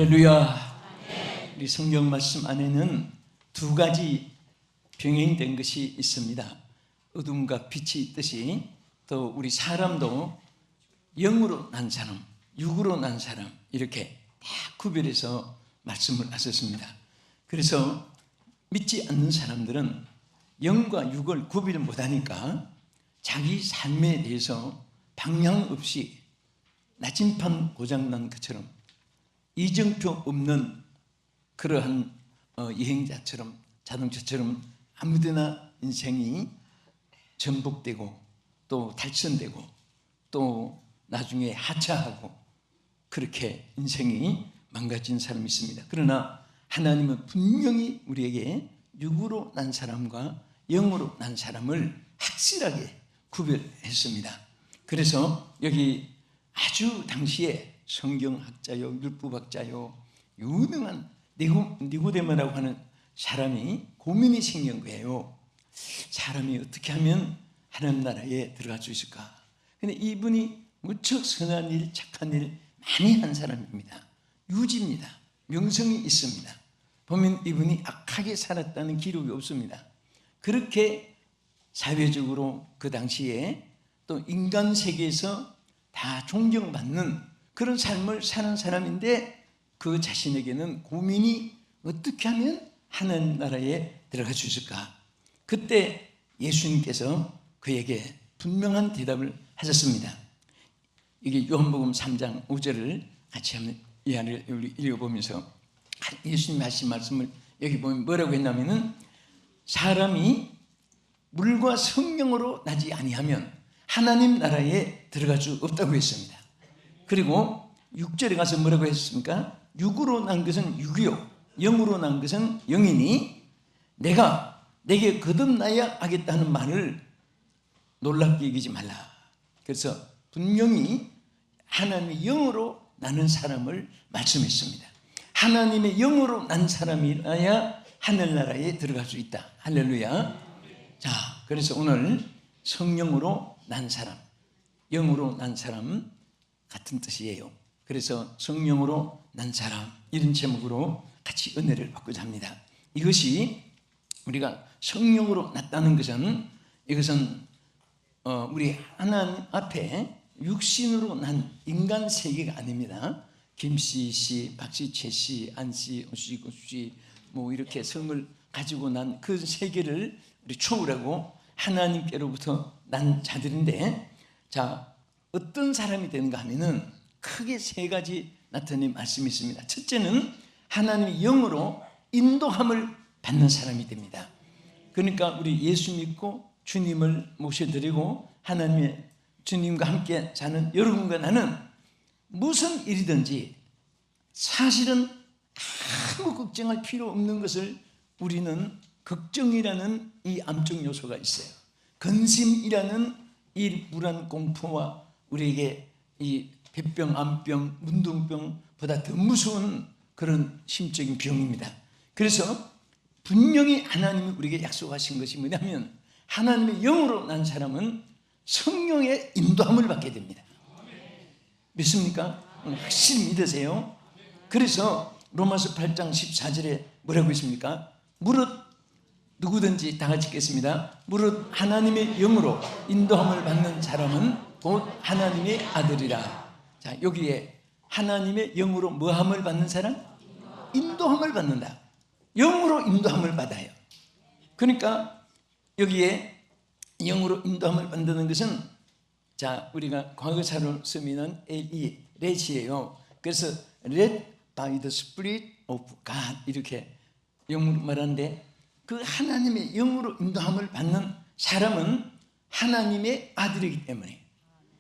할렐루야. 우리 성경 말씀 안에는 두 가지 병행된 것이 있습니다. 어둠과 빛이 있듯이 또 우리 사람도 영으로 난 사람, 육으로 난 사람 이렇게 다 구별해서 말씀을 하셨습니다. 그래서 믿지 않는 사람들은 영과 육을 구별 못하니까 자기 삶에 대해서 방향 없이 나침판 고장난 것처럼 이정표 없는 그러한 여행자처럼 자동차처럼 아무데나 인생이 전복되고 또 달성되고 또 나중에 하차하고 그렇게 인생이 망가진 사람이 있습니다. 그러나 하나님은 분명히 우리에게 육으로 난 사람과 영으로 난 사람을 확실하게 구별했습니다. 그래서 여기 아주 당시에 성경학자요, 율법학자요, 유능한 니고데모라고 하는 사람이 고민이 생긴 거예요. 사람이 어떻게 하면 하나님 나라에 들어갈 수 있을까? 근데 이분이 무척 선한 일, 착한 일 많이 한 사람입니다. 유지입니다. 명성이 있습니다. 보면 이분이 악하게 살았다는 기록이 없습니다. 그렇게 사회적으로 그 당시에 또 인간 세계에서 다 존경받는 그런 삶을 사는 사람인데 그 자신에게는 고민이 어떻게 하면 하나님 나라에 들어갈 수 있을까? 그때 예수님께서 그에게 분명한 대답을 하셨습니다. 이게 요한복음 3장 5절을 같이 한번 이해를 읽어보면서 예수님이 하신 말씀을 여기 보면 뭐라고 했냐면은 사람이 물과 성령으로 나지 아니하면 하나님 나라에 들어갈 수 없다고 했습니다. 그리고 6절에 가서 뭐라고 했습니까? 육으로 난 것은 육이요 영으로 난 것은 영이니 내가 내게 거듭나야 하겠다는 말을 놀랍게 여기지 말라. 그래서 분명히 하나님의 영으로 나는 사람을 말씀했습니다. 하나님의 영으로 난 사람이라야 하늘나라에 들어갈 수 있다. 할렐루야. 자, 그래서 오늘 성령으로 난 사람, 영으로 난 사람 같은 뜻이에요. 그래서 성령으로 난 사람 이런 제목으로 같이 은혜를 받고자 합니다. 이것이 우리가 성령으로 났다는 것은 이것은 우리 하나님 앞에 육신으로 난 인간 세계가 아닙니다. 김씨 씨, 박씨, 최씨, 안씨, 오씨, 고씨 뭐 이렇게 성을 가지고 난 그 세계를 우리 초월하고 하나님께로부터 난 자들인데, 자 어떤 사람이 되는가 하면은 크게 세 가지 나타낸 말씀이 있습니다. 첫째는 하나님의 영으로 인도함을 받는 사람이 됩니다. 그러니까 우리 예수 믿고 주님을 모셔드리고 하나님의 주님과 함께 사는 여러분과 나는 무슨 일이든지 사실은 아무 걱정할 필요 없는 것을 우리는 걱정이라는 이 암적 요소가 있어요. 근심이라는 이 불안 공포와 우리에게 이 폐병, 암병, 문둥병보다 더 무서운 그런 심적인 병입니다. 그래서 분명히 하나님이 우리에게 약속하신 것이 뭐냐면 하나님의 영으로 난 사람은 성령의 인도함을 받게 됩니다. 믿습니까? 확실히 믿으세요? 그래서 로마서 8장 14절에 뭐라고 있습니까? 무릇 누구든지 다 같이 읽겠습니다. 무릇 하나님의 영으로 인도함을 받는 사람은 곧 하나님의 아들이라. 자, 여기에 하나님의 영으로 뭐함을 받는 사람? 인도함을 받는다. 영으로 인도함을 받아요. 그러니까 여기에 영으로 인도함을 받는 것은 자 우리가 과거사로 쓰면 렛이에요. 그래서 led by the Spirit of God 이렇게 영어로 말하는데 그 하나님의 영으로 인도함을 받는 사람은 하나님의 아들이기 때문에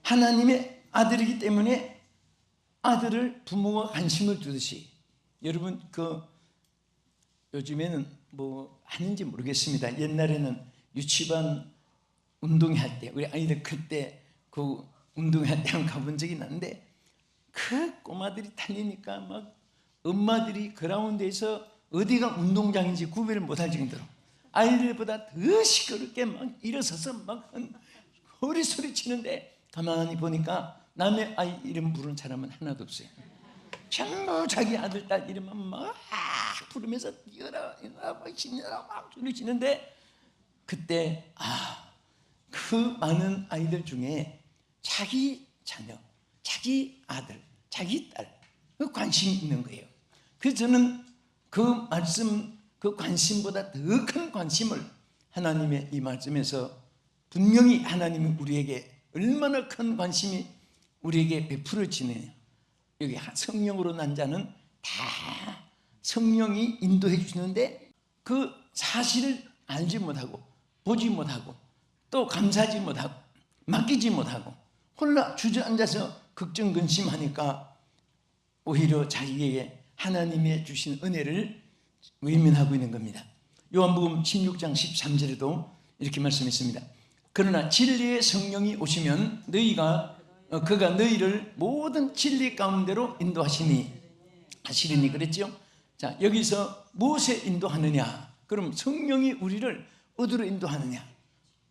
하나님의 아들이기 때문에 아들을 부모가 관심을 두듯이 여러분 그 요즘에는 뭐 하는지 모르겠습니다. 옛날에는 유치반 운동회 할 때 우리 아이들 클 때 그 운동회 할 때 한번 가본 적이 있는데 그 꼬마들이 달리니까 막 엄마들이 그라운드에서 어디가 운동장인지 구별을 못할 정도로 아이들보다 더 시끄럽게 막 일어서서 막 허리소리 치는데 가만히 보니까 남의 아이 이름 부르는 사람은 하나도 없어요. 전부 자기 아들, 딸 이름만 막 부르면서 뛰어라, 막 신나라 막 소리치는데, 그때 그 많은 아이들 중에 자기 자녀, 자기 아들, 자기 딸, 그 관심이 있는 거예요. 그래서 저는 그 말씀, 그 관심보다 더 큰 관심을 하나님의 이 말씀에서 분명히 하나님이 우리에게 얼마나 큰 관심이 우리에게 베풀어지느냐. 여기 성령으로 난 자는 다 성령이 인도해 주시는데, 그 사실을 알지 못하고 보지 못하고 또 감사하지 못하고 맡기지 못하고 홀라 주저앉아서 걱정근심하니까 오히려 자기에게 하나님의 주신 은혜를 외면하고 있는 겁니다. 요한복음 16장 13절에도 이렇게 말씀했습니다. 그러나 진리의 성령이 오시면 그가 너희를 모든 진리 가운데로 인도하시니 하시리니 그랬죠. 자, 여기서 무엇에 인도하느냐? 그럼 성령이 우리를 어디로 인도하느냐?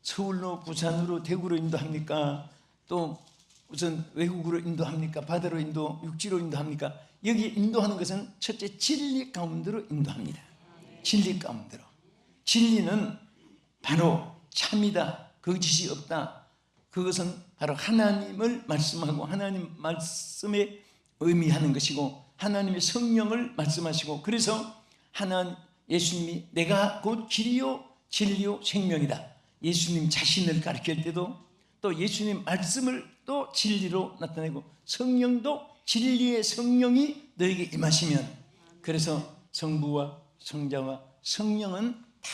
서울로, 부산으로, 대구로 인도합니까? 또 우선 외국으로 인도합니까? 바다로 육지로 인도합니까? 여기 인도하는 것은 첫째 진리 가운데로 인도합니다. 진리 가운데로. 진리는 바로 참이다, 거짓이 없다. 그것은 바로 하나님을 말씀하고 하나님 말씀에 의미하는 것이고 하나님의 성령을 말씀하시고, 그래서 예수님이 내가 곧 길이요 진리요 생명이다. 예수님 자신을 가르칠 때도 또 예수님 말씀을 또 진리로 나타내고, 성령도 진리의 성령이 너에게 임하시면, 그래서 성부와 성자와 성령은 다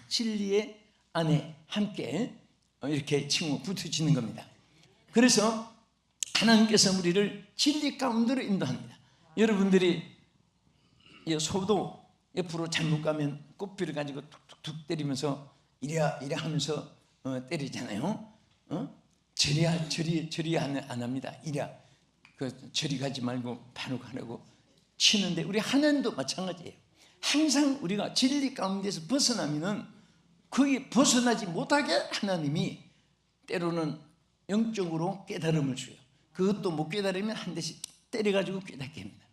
진리의 안에 함께 이렇게 붙어지는 겁니다. 그래서 하나님께서 우리를 진리 가운데로 인도합니다. 여러분들이 소도 옆으로 잘못 가면 꽃비를 가지고 툭툭툭 때리면서 이랴 하면서 때리잖아요. 저리 안 합니다. 이랴 저리 가지 말고 바로 가라고 치는데, 우리 하나님도 마찬가지예요. 항상 우리가 진리 가운데서 벗어나면은 거기 벗어나지 못하게 하나님이 때로는 영적으로 깨달음을 줘요. 그것도 못 깨달으면 한 대씩 때려가지고 깨닫게 합니다.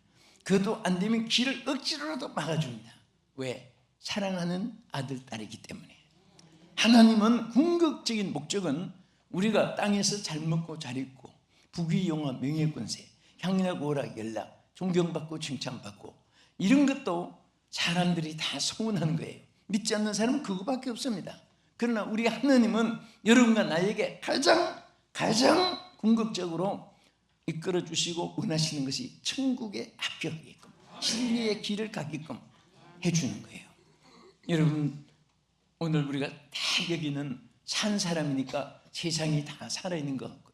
그것도 안 되면 길을 억지로라도 막아줍니다. 왜? 사랑하는 아들, 딸이기 때문에. 하나님은 궁극적인 목적은 우리가 땅에서 잘 먹고 잘 입고 부귀영화 명예권세 향락 오락 연락 존경받고 칭찬받고 이런 것도 사람들이 다 소원하는 거예요. 믿지 않는 사람은 그거밖에 없습니다. 그러나 우리 하나님은 여러분과 나에게 가장 궁극적으로 이끌어 주시고 원하시는 것이 천국에 합격하게끔 진리의 길을 가게끔 해주는 거예요. 여러분, 오늘 우리가 다 여기는 산 사람이니까 세상이 다 살아있는 것 같고,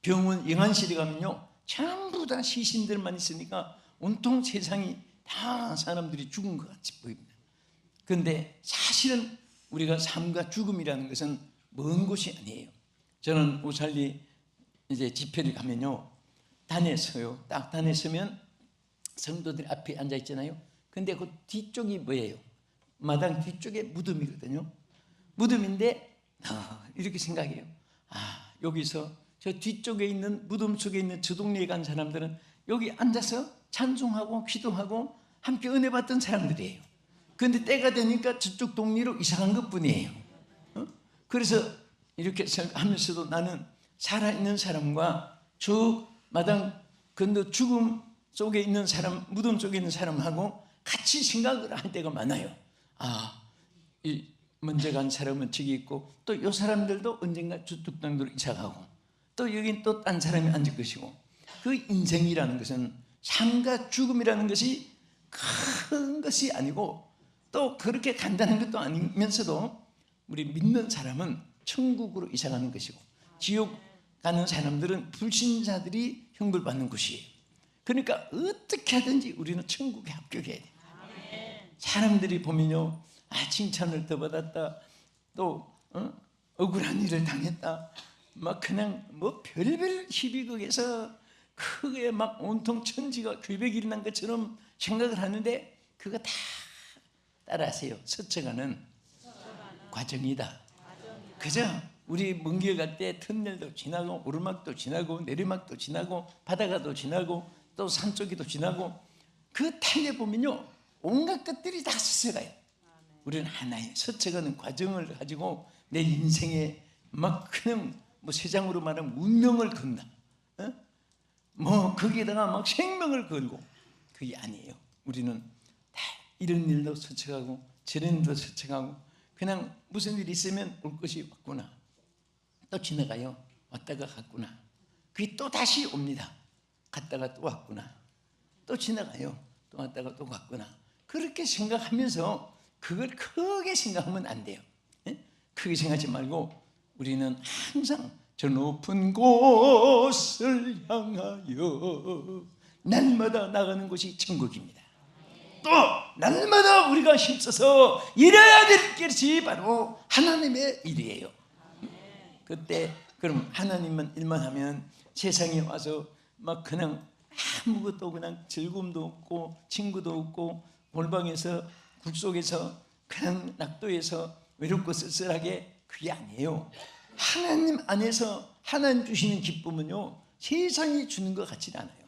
병원 영안실에 가면요 전부 다 시신들만 있으니까 온통 세상이 다 사람들이 죽은 것 같이 보입니다. 그런데 사실은 우리가 삶과 죽음이라는 것은 먼 곳이 아니에요. 저는 오살리 이제 집회를 가면요 단에 서요. 딱 단에 서면 성도들 앞에 앉아 있잖아요. 근데 그 뒤쪽이 뭐예요? 마당 뒤쪽에 무덤이거든요. 무덤인데 이렇게 생각해요. 여기서 저 뒤쪽에 있는 무덤 속에 있는 저 동네에 간 사람들은 여기 앉아서 찬송하고 기도하고 함께 은혜 받던 사람들이에요. 그런데 때가 되니까 저쪽 동네로 이사 간 것뿐이에요. 그래서 이렇게 하면서도 나는 살아있는 사람과 저 마당 건너 죽음 속에 있는 사람, 무덤 속에 있는 사람하고 같이 생각을 할 때가 많아요. 이 먼저 간 사람은 저기 있고 또 이 사람들도 언젠가 저쪽 땅으로 이사 가고 또 여긴 또 딴 사람이 앉을 것이고, 그 인생이라는 것은 삶과 죽음이라는 것이 큰 것이 아니고 또 그렇게 간단한 것도 아니면서도 우리 믿는 사람은 천국으로 이사 가는 것이고 지옥 가는 사람들은 불신자들이 형벌받는 곳이에요. 그러니까 어떻게 하든지 우리는 천국에 합격해야 돼요. 사람들이 보면요 칭찬을 더 받았다, 또 억울한 일을 당했다, 막 그냥 뭐 별별 희비극에서 크게 막 온통 천지가 귀백이 일어난 것처럼 생각을 하는데 그거 다 따라하세요. 스쳐가는 과정이다. 그죠? 우리 먼 길 갈 때 터널도 지나고 오르막도 지나고 내리막도 지나고 바다가도 지나고 또 산 쪽에도 지나고 그 달려보면요 온갖 것들이 다 스쳐가요. 우리는 하나의 스쳐가는 과정을 가지고 내 인생에 막 그냥 뭐 세상으로 말하면 운명을 건다. 뭐 거기에다가 막 생명을 걸고 그게 아니에요. 우리는 다 이런 일도 스쳐가고 저런 일도 스쳐가고 그냥 무슨 일이 있으면 올 것이 왔구나. 또 지나가요. 왔다가 갔구나. 그게 또 다시 옵니다. 갔다가 또 왔구나. 또 지나가요. 또 왔다가 또 갔구나. 그렇게 생각하면서 그걸 크게 생각하면 안 돼요. 크게 생각하지 말고 우리는 항상 저 높은 곳을 향하여 날마다 나가는 곳이 천국입니다. 또 날마다 우리가 힘써서 일해야 될 것이 바로 하나님의 일이에요. 그때 그럼 하나님만 일만 하면 세상에 와서 막 그냥 아무것도 그냥 즐거움도 없고 친구도 없고 골방에서 굴속에서 그냥 낙도에서 외롭고 쓸쓸하게 그게 아니에요. 하나님 안에서 하나님 주시는 기쁨은요 세상이 주는 것 같지는 않아요.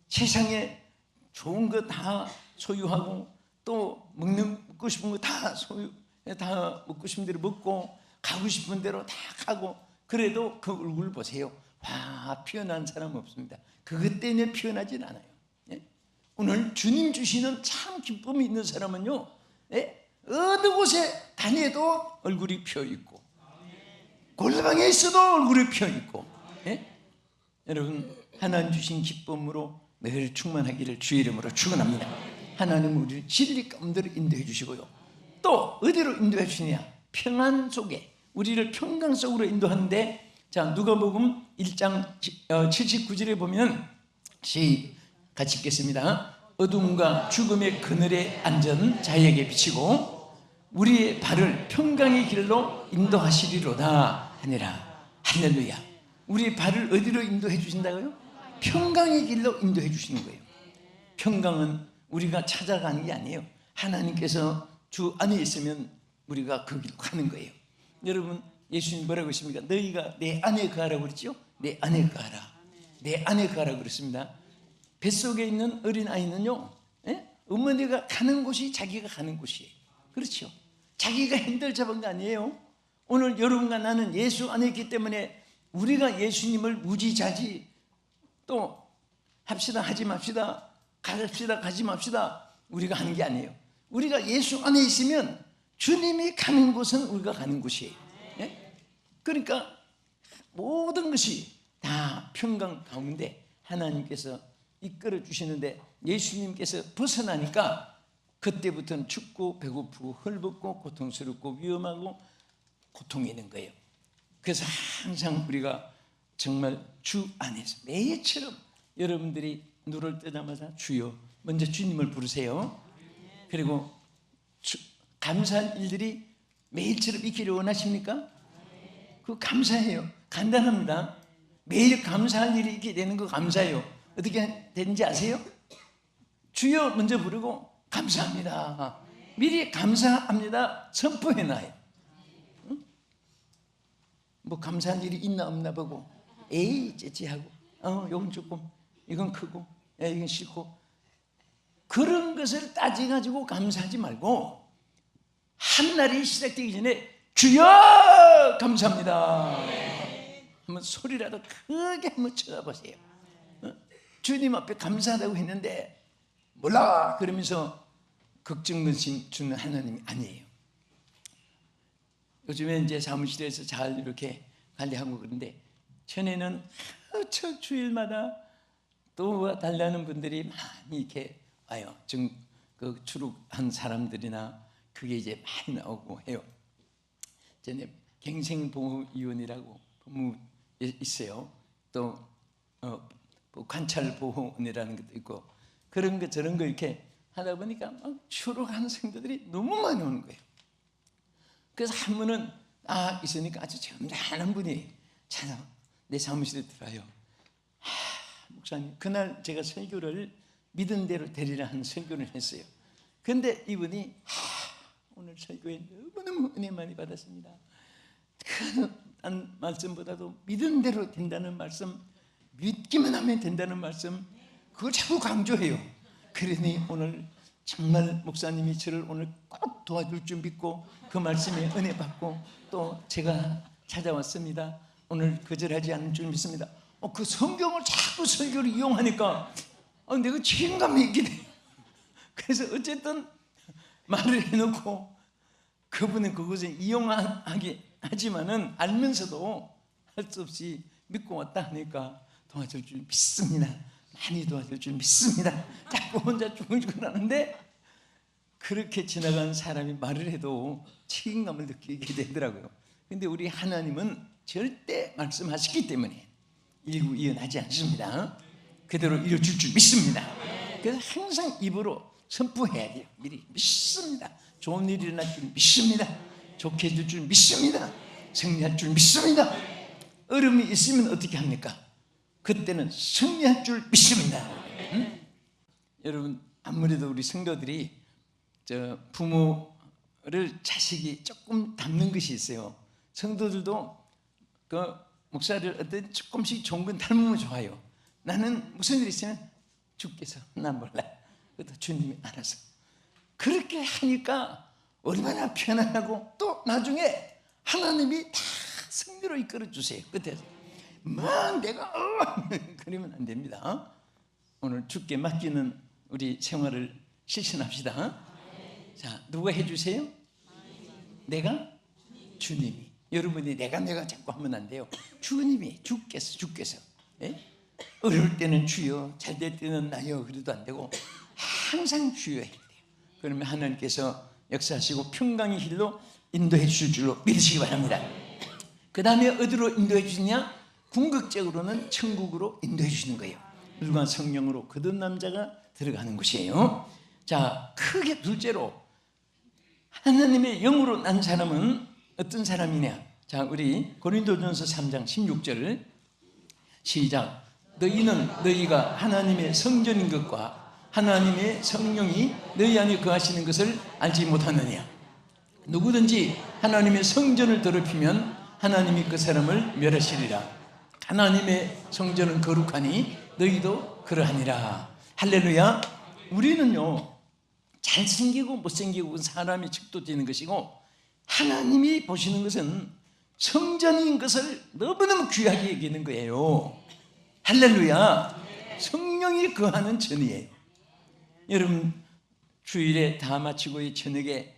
세상에 좋은 거 다 소유하고 또 먹고 싶은 거 다 먹고 싶은 대로 먹고 가고 싶은 대로 다 가고 그래도 그 얼굴 보세요. 와 피어난 사람 없습니다. 그것 때문에 피어나진 않아요. 오늘 주님 주시는 참 기쁨이 있는 사람은요 어느 곳에 다녀도 얼굴이 피어있고 골방에 있어도 얼굴이 피어있고 여러분 하나님 주신 기쁨으로 늘 충만하기를 주의 이름으로 축원합니다. 하나님은 우리를 진리 가운데로 인도해 주시고요 또 어디로 인도해 주시냐 평안 속에 우리를 평강 속으로 인도하는데 자 누가복음 1장 79절에 보면 같이 읽겠습니다. 어둠과 죽음의 그늘에 앉은 자에게 비치고 우리의 발을 평강의 길로 인도하시리로다 하니라. 할렐루야. 우리의 발을 어디로 인도해 주신다고요? 평강의 길로 인도해 주시는 거예요. 평강은 우리가 찾아가는 게 아니에요. 하나님께서 주 안에 있으면 우리가 그 길로 가는 거예요. 여러분 예수님 뭐라고 했습니까? 너희가 내 안에 거하라고 그랬죠? 내 안에 거하라. 내 안에 거하라고 그랬습니다. 뱃속에 있는 어린아이는요 어머니가 가는 곳이 자기가 가는 곳이에요. 그렇죠? 자기가 핸들 잡은 거 아니에요. 오늘 여러분과 나는 예수 안에 있기 때문에 우리가 예수님을 무지자지 또 합시다 하지 맙시다 갑시다 가지 맙시다 우리가 하는 게 아니에요. 우리가 예수 안에 있으면 주님이 가는 곳은 우리가 가는 곳이에요. 그러니까 모든 것이 다 평강 가운데 하나님께서 이끌어 주시는데 예수님께서 벗어나니까 그때부터는 춥고 배고프고 헐벗고 고통스럽고 위험하고 고통이 있는 거예요. 그래서 항상 우리가 정말 주 안에서 매일처럼 여러분들이 눈을 뜨자마자 주여 먼저 주님을 부르세요. 그리고 감사할 일들이 매일처럼 있기를 원하십니까? 그거 감사해요. 간단합니다. 매일 감사할 일이 있게 되는 거 감사해요. 어떻게 되는지 아세요? 주여 먼저 부르고 감사합니다. 미리 감사합니다 선포해놔요. 뭐 감사할 일이 있나 없나 보고 에이 째째하고 이건 조금 이건 크고 이건 싫고 그런 것을 따져가지고 감사하지 말고 한 날이 시작되기 전에 주여 감사합니다 한번 소리라도 크게 한번 쳐다보세요. 주님 앞에 감사하다고 했는데 몰라 그러면서 걱정을 주는 하나님이 아니에요. 요즘에 이제 사무실에서 잘 이렇게 관리하고 그런데 전에는 저 주일마다 또 달라는 분들이 많이 이렇게 와요. 그 출국한 사람들이나 그게 이제 많이 나오고 해요. 전에 갱생보호위원이라고 법무 있어요. 또 관찰보호원이라는 것도 있고 그런 거 저런 거 이렇게 하다 보니까 막 출국하는 성도들이 너무 많이 오는 거예요. 그래서 한 분은 있으니까 아주 점잖은 분이 찾아 내 사무실에 들어와요. 목사님 그날 제가 설교를 믿은 대로 되리라 하는 설교를 했어요. 그런데 이분이 오늘 설교에 너무너무 은혜 많이 받았습니다. 그 말씀보다도 믿은 대로 된다는 말씀 믿기만 하면 된다는 말씀 그걸 자꾸 강조해요. 그러니 오늘 정말 목사님이 저를 오늘 꼭 도와줄 줄 믿고 그 말씀에 은혜 받고 또 제가 찾아왔습니다. 오늘 거절하지 않을 줄 믿습니다. 그 성경을 자꾸 설교를 이용하니까 내가 책임감이 있게 돼요. 그래서 어쨌든 말을 해놓고 그분은 그것을 이용하게 하지만은 알면서도 할 수 없이 믿고 왔다 하니까 도와줄 줄 믿습니다. 많이 도와줄 줄 믿습니다. 자꾸 혼자 죽을죽을 하는데 그렇게 지나간 사람이 말을 해도 책임감을 느끼게 되더라고요. 근데 우리 하나님은 절대 말씀하셨기 때문에 일구이연하지 않습니다. 그대로 이루어줄 줄 믿습니다. 그래서 항상 입으로 선포해야 돼요. 미리 믿습니다. 좋은 일이 일어날 줄 믿습니다. 좋게 해줄 줄 믿습니다. 승리할 줄 믿습니다. 어려움이 있으면 어떻게 합니까? 그때는 승리할 줄 믿습니다. 여러분, 아무래도 우리 성도들이 부모를 자식이 조금 닮는 것이 있어요. 성도들도 그 목사를 어떤 조금씩 좋은 건 닮으면 좋아요. 나는 무슨 일이 있으면 주께서, 난 몰라, 그것도 주님이 알아서. 그렇게 하니까 얼마나 편안하고 또 나중에 하나님이 다 승리로 이끌어 주세요. 끝에서 막 내가 그러면 안 됩니다. 오늘 주께 맡기는 우리 생활을 실천합시다. 자, 누가 해주세요? 내가? 주님이. 여러분이 내가 자꾸 하면 안 돼요. 주님이, 주께서. 예? 어려울 때는 주여, 잘 될 때는 나여, 그래도 안 되고 항상 주여 해야 돼요. 그러면 하나님께서 역사하시고 평강의 길로 인도해 주실 줄로 믿으시기 바랍니다. 그 다음에 어디로 인도해 주시냐? 궁극적으로는 천국으로 인도해 주시는 거예요. 물과 성령으로 거듭 남자가 들어가는 곳이에요. 자, 크게 둘째로 하나님의 영으로 난 사람은 어떤 사람이냐? 자, 우리 고린도전서 3장 16절 시작. 너희는 너희가 하나님의 성전인 것과 하나님의 성령이 너희 안에 거하시는 것을 알지 못하느냐? 누구든지 하나님의 성전을 더럽히면 하나님이 그 사람을 멸하시리라. 하나님의 성전은 거룩하니 너희도 그러하니라. 할렐루야. 우리는요, 잘생기고 못생기고 사람이 측도되는 것이고 하나님이 보시는 것은 성전인 것을 너무너무 귀하게 여기는 거예요. 할렐루야. 성령이 거하는 전이에요. 여러분, 주일에 다 마치고 저녁에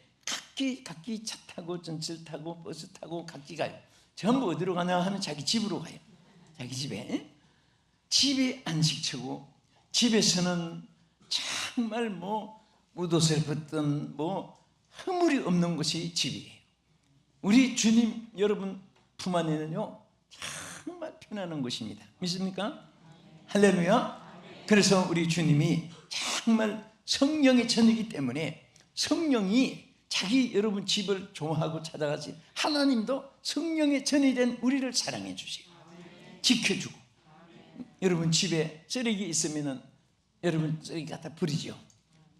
각기 차 타고 전철 타고 버스 타고 각기 가요. 전부 어디로 가나 하면 자기 집으로 가요. 자기 집에 안식처고, 집에서는 정말 옷옷을 벗든 허물이 없는 것이 집이에요. 우리 주님 여러분 품 안에는요 정말 편안한 곳입니다. 믿습니까? 할렐루야. 그래서 우리 주님이 정말 성령의 전이기 때문에 성령이 자기 여러분 집을 좋아하고 찾아가지, 하나님도 성령의 전이 된 우리를 사랑해 주세요. 지켜주고. 여러분 집에 쓰레기 있으면 여러분 쓰레기 갖다 버리죠.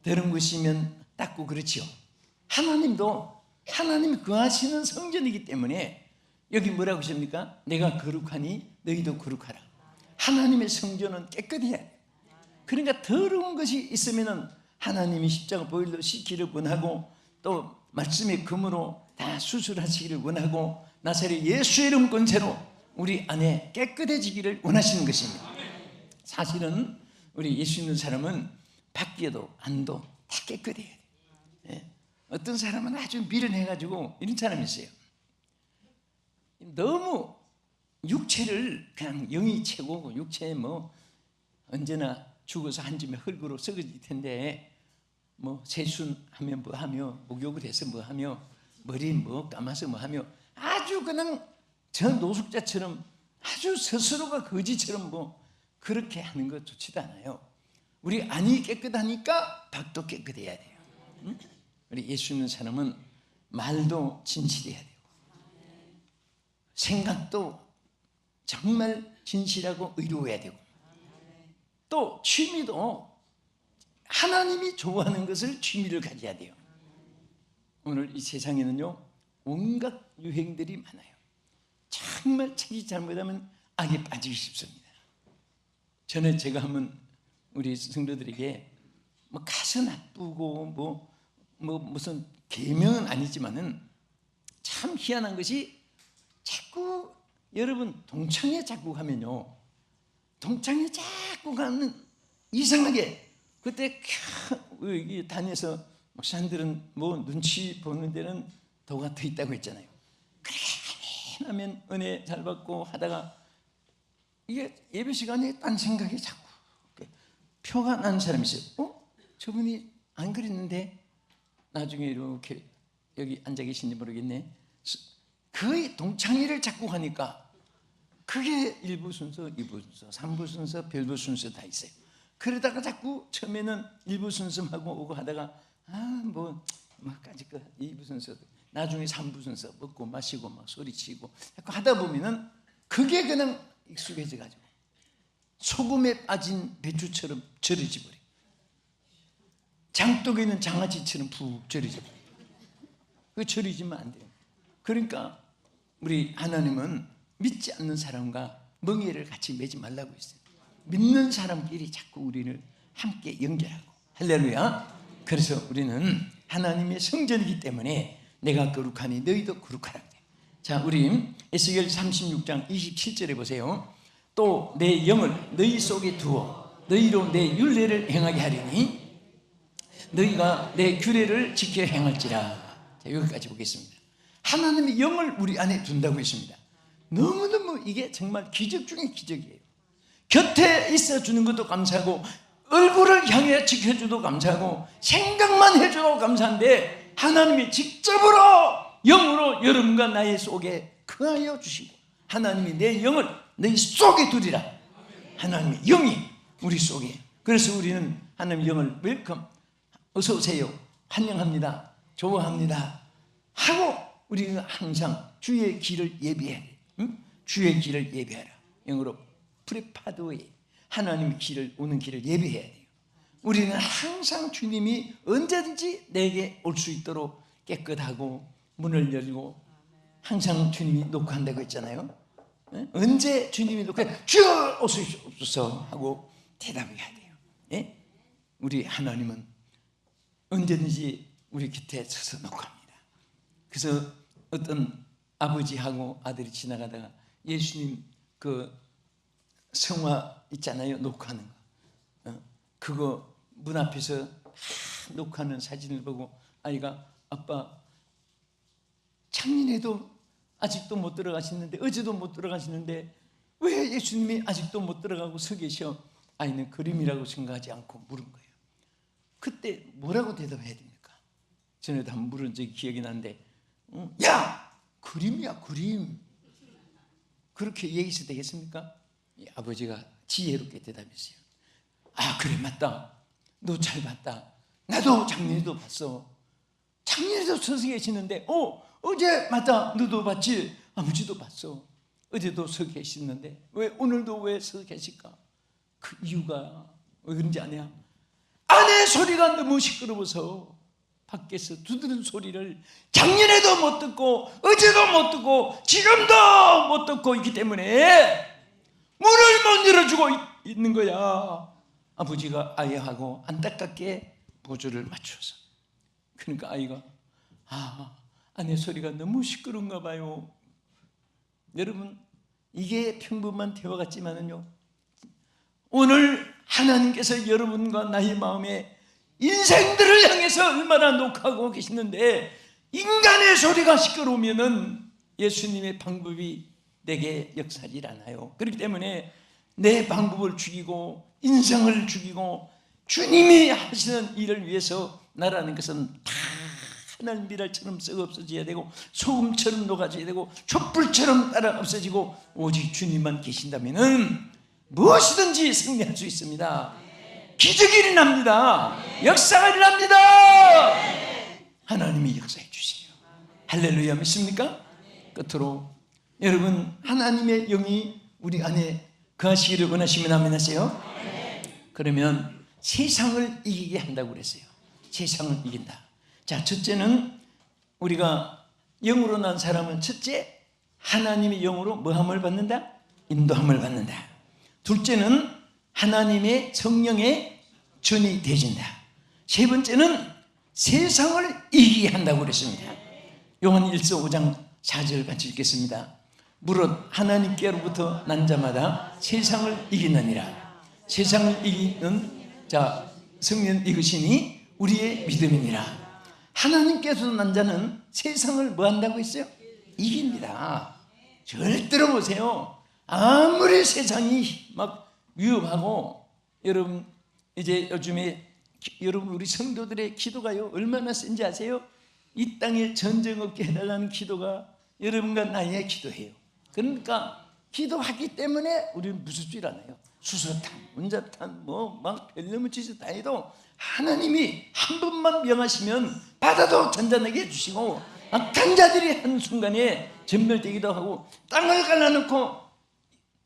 더러운 것이면 닦고 그렇지요. 하나님도 하나님이 거하시는 성전이기 때문에 여기 뭐라고 하십니까? 내가 거룩하니 너희도 거룩하라. 하나님의 성전은 깨끗해야 돼. 그러니까 더러운 것이 있으면 하나님이 십자가 보혈로 씻기를 원하고 또 말씀의 금으로 다 수술하시기를 원하고 나사렛 예수의 이름 권세로 우리 안에 깨끗해지기를 원하시는 것입니다. 사실은 우리 예수 믿는 사람은 밖에도 안도 다 깨끗해야 돼요. 예. 어떤 사람은 아주 미련해가지고 이런 사람이 있어요. 너무 육체를 그냥 영이 채고 육체에 언제나 죽어서 한 줌의 흙으로 썩어질 텐데 세순하면 하며 목욕을 해서 하며 머리 감아서 하며 아주 그냥 저 노숙자처럼 아주 스스로가 거지처럼 그렇게 하는 것 좋지도 않아요. 우리 안이 깨끗하니까 밖도 깨끗해야 돼요. 응? 우리 예수 믿는 사람은 말도 진실해야 돼요. 생각도 정말 진실하고 의로워야 되고 또 취미도 하나님이 좋아하는 것을 취미를 가져야 돼요. 오늘 이 세상에는요 온갖 유행들이 많아요. 정말 자기 잘못하면 악에 빠지기 쉽습니다. 전에 제가 한번 우리 성도들에게 뭐 가서 나쁘고 뭐 무슨 계명은 아니지만은 참 희한한 것이 자꾸 여러분 동창회 자꾸 가면요, 동창회 자꾸 가면 이상하게 그때 여기 다녀서 목사님들은 뭐 눈치 보는 데는 도가 더 있다고 했잖아요. 그렇게 하면 은혜 잘 받고 하다가 이게 예배 시간에 딴 생각이 자꾸 표가 나는 사람이 있어요. 저분이 안 그랬는데 나중에 이렇게 여기 앉아 계신지 모르겠네. 거의 동창회를 자꾸 하니까 그게 1부 순서, 2부 순서, 3부 순서, 별부 순서 다 있어요. 그러다가 자꾸 처음에는 1부 순서하고 오고 하다가 뭐까지 2부 순서, 나중에 3부 순서 먹고 마시고 막 소리치고 하다 보면은 그게 그냥 익숙해져 가지고 소금에 빠진 배추처럼 절여져 버려. 장독에 있는 장아찌처럼 푹 절여져 버려. 그 절여지면 안 돼요. 그러니까 우리 하나님은 믿지 않는 사람과 멍에를 같이 매지 말라고 했어요. 믿는 사람끼리 자꾸 우리를 함께 연결하고. 할렐루야. 그래서 우리는 하나님의 성전이기 때문에 내가 거룩하니 너희도 거룩하라. 자, 우리 에스겔 36장 27절에 보세요. 또 내 영을 너희 속에 두어 너희로 내 율례를 행하게 하리니 너희가 내 규례를 지켜 행할지라. 자, 여기까지 보겠습니다. 하나님의 영을 우리 안에 둔다고 했습니다. 너무너무 이게 정말 기적 중에 기적이에요. 곁에 있어주는 것도 감사하고 얼굴을 향해 지켜줘도 감사하고 생각만 해줘도 감사한데 하나님이 직접으로 영으로 여러분과 나의 속에 거하여 주시고 하나님이 내 영을 너희 속에 두리라. 하나님의 영이 우리 속에. 그래서 우리는 하나님의 영을 웰컴, 어서 오세요, 환영합니다, 좋아합니다 하고 우리는 항상 주의 길을 예비해야 돼요. 응? 주의 길을 예비하라. 영어로 프레파도에 하나님의 길을 오는 길을 예비해야 돼요. 우리는 항상 주님이 언제든지 내게 올 수 있도록 깨끗하고 문을 열고 항상 주님이 녹화한다고 했잖아요. 네? 언제 주님이 녹화해 주여 오소서 하고 대답해야 돼요. 네? 우리 하나님은 언제든지 우리 곁에 서서 녹화합니다. 그래서 어떤 아버지하고 아들이 지나가다가 예수님 그 성화 있잖아요, 녹화하는 거. 그거 문 앞에서 녹화하는 사진을 보고 아이가 아빠 작년에도 아직도 못 들어가시는데 어제도 못 들어가시는데 왜 예수님이 아직도 못 들어가고 서 계셔? 아이는 그림이라고 생각하지 않고 물은 거예요. 그때 뭐라고 대답해야 됩니까? 전에도 한번 물은 적이 기억이 나는데 야! 그림이야 그림. 그렇게 얘기해서 되겠습니까? 아버지가 지혜롭게 대답했어요. 아 그래 맞다. 너 잘 봤다. 나도 작년에도 봤어. 작년에도 서서 계시는데 어제 맞다. 너도 봤지? 아버지도 봤어. 어제도 서 계시는데 왜 오늘도 왜 서 계실까? 그 이유가 왜 그런지 아냐? 아내 소리가 너무 시끄러워서 밖에서 두드는 소리를 작년에도 못 듣고 어제도 못 듣고 지금도 못 듣고 있기 때문에 문을 못 열어주고 있는 거야. 아버지가 아이하고 안타깝게 보조를 맞춰서. 그러니까 아이가 아내 소리가 너무 시끄러운가 봐요. 여러분 이게 평범한 대화 같지만은요, 오늘 하나님께서 여러분과 나의 마음에 인생들을 향해서 얼마나 녹하고 계시는데 인간의 소리가 시끄러우면은 예수님의 방법이 내게 역사하지 않아요. 그렇기 때문에 내 방법을 죽이고 인생을 죽이고 주님이 하시는 일을 위해서 나라는 것은 다 하늘 미랄처럼 썩어 없어져야 되고 소금처럼 녹아져야 되고 촛불처럼 따라 없어지고 오직 주님만 계신다면은 무엇이든지 승리할 수 있습니다. 기적이 일어납니다. 역사가 일어납니다. 하나님이 역사해 주세요. 할렐루야. 믿습니까? 끝으로 여러분 하나님의 영이 우리 안에 거하시기를 원하시면 아멘 하세요. 그러면 세상을 이기게 한다고 그랬어요. 세상을 이긴다. 자, 첫째는 우리가 영으로 난 사람은 첫째 하나님의 영으로 뭐함을 받는다? 인도함을 받는다. 둘째는 하나님의 성령의 전이 되어진다. 세 번째는 세상을 이기게 한다고 그랬습니다. 요한 1서 5장 4절 같이 읽겠습니다. 무릇 하나님께로부터 난 자마다 세상을 이기느니라. 세상을 이기는 자 성령 이으시니 우리의 믿음이니라. 하나님께서 난 자는 세상을 뭐 한다고 했어요? 이깁니다. 절대로 보세요. 아무리 세상이 막 위험하고, 여러분 이제 요즘에 여러분 우리 성도들의 기도가요 얼마나 센지 아세요? 이 땅에 전쟁 없게 해달라는 기도가 여러분과 나의 기도예요. 그러니까 기도하기 때문에 우리는 무섭지 않아요. 수소탄, 원자탄 뭐 막 별놈의 짓을 다 해도 하나님이 한 번만 명하시면 바다도 잔잔하게 해주시고, 악한자들이 한순간에 전멸되기도 하고, 땅을 갈라놓고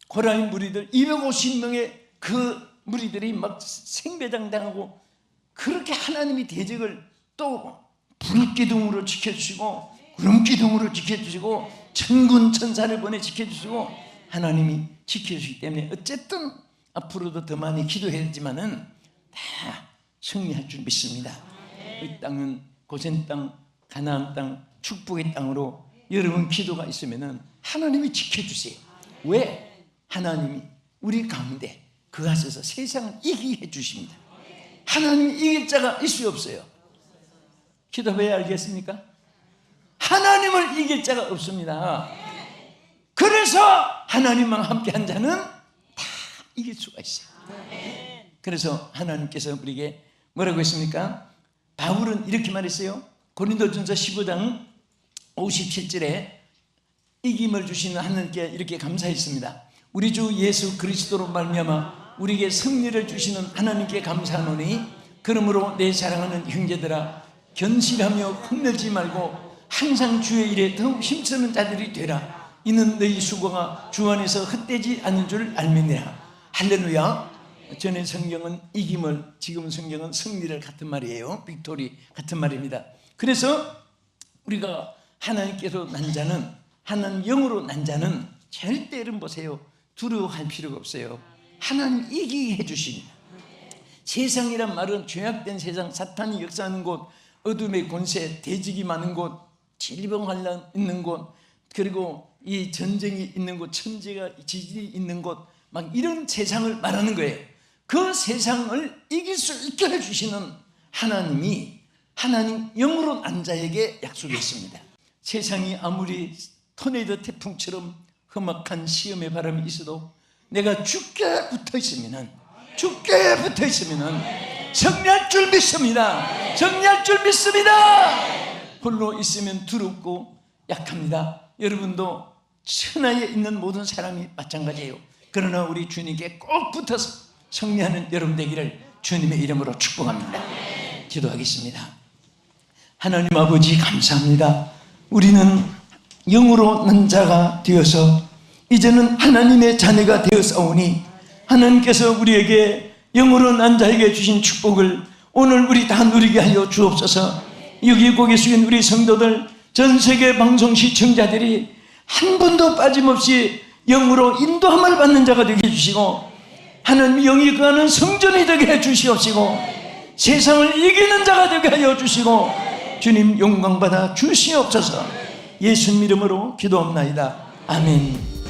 고라니 무리들 250명의 그 무리들이 막 생배당당하고, 그렇게 하나님이 대적을 또 불기둥으로 지켜주시고 구름기둥으로 지켜주시고 천군 천사를 보내 지켜주시고 하나님이 지켜주시기 때문에 어쨌든 앞으로도 더 많이 기도해야지만은 다 승리할 줄 믿습니다. 이 땅은 고센 땅, 가나안 땅, 축복의 땅으로 여러분 기도가 있으면은 하나님이 지켜주세요. 왜? 하나님이 우리 가운데 그 하셔서 세상을 이기게 해주십니다. 하나님이 이길 자가 있을 수 없어요. 기도해야 알겠습니까? 하나님을 이길 자가 없습니다. 그래서 하나님만 함께 한 자는 다 이길 수가 있어요. 그래서 하나님께서 우리에게 뭐라고 했습니까? 바울은 이렇게 말했어요. 고린도전서 15장 57절에 이김을 주시는 하나님께 이렇게 감사했습니다. 우리 주 예수 그리스도로 말미암아 우리에게 승리를 주시는 하나님께 감사하노니, 그러므로 내 사랑하는 형제들아 견실하며 흥들지 말고 항상 주의 일에 더욱 힘쓰는 자들이 되라. 이는 너희 수고가 주 안에서 헛되지 않은 줄 알미니라. 할렐루야. 전에 성경은 이김을, 지금 성경은 승리를 같은 말이에요. 빅토리 같은 말입니다. 그래서 우리가 하나님께서 난 자는, 하나님 영으로 난 자는 절대 여러분 보세요, 두려워할 필요가 없어요. 하나님 이기게 해주십니다. 세상이란 말은 죄악된 세상, 사탄이 역사하는 곳, 어둠의 권세, 대적이 많은 곳, 질병환란 있는 곳, 그리고 이 전쟁이 있는 곳, 천재가 지진이 있는 곳, 막 이런 세상을 말하는 거예요. 그 세상을 이길 수 있게 해주시는 하나님이 하나님 영으로 난 자에게 약속했습니다. 세상이 아무리 토네이도 태풍처럼 험악한 시험의 바람이 있어도 내가 주께 붙어 있으면은, 주께 붙어 있으면은 승리할 줄 믿습니다. 승리할 줄 믿습니다. 홀로 있으면 두렵고 약합니다. 여러분도 천하에 있는 모든 사람이 마찬가지예요. 그러나 우리 주님께 꼭 붙어서 승리하는 여러분 되기를 주님의 이름으로 축복합니다. 기도하겠습니다. 하나님 아버지 감사합니다. 우리는 영으로 난 자가 되어서 이제는 하나님의 자녀가 되어서오니, 하나님께서 우리에게 영으로 난 자에게 주신 축복을 오늘 우리 다 누리게 하여 주옵소서. 여기 고개 숙인 우리 성도들, 전 세계 방송 시청자들이 한 번도 빠짐없이 영으로 인도함을 받는 자가 되게 해주시고, 하나님 영이 거하는 성전이 되게 해주시옵시고, 세상을 이기는 자가 되게 하여 주시고, 주님 영광받아 주시옵소서. 예수님 이름으로 기도합나이다. 아멘.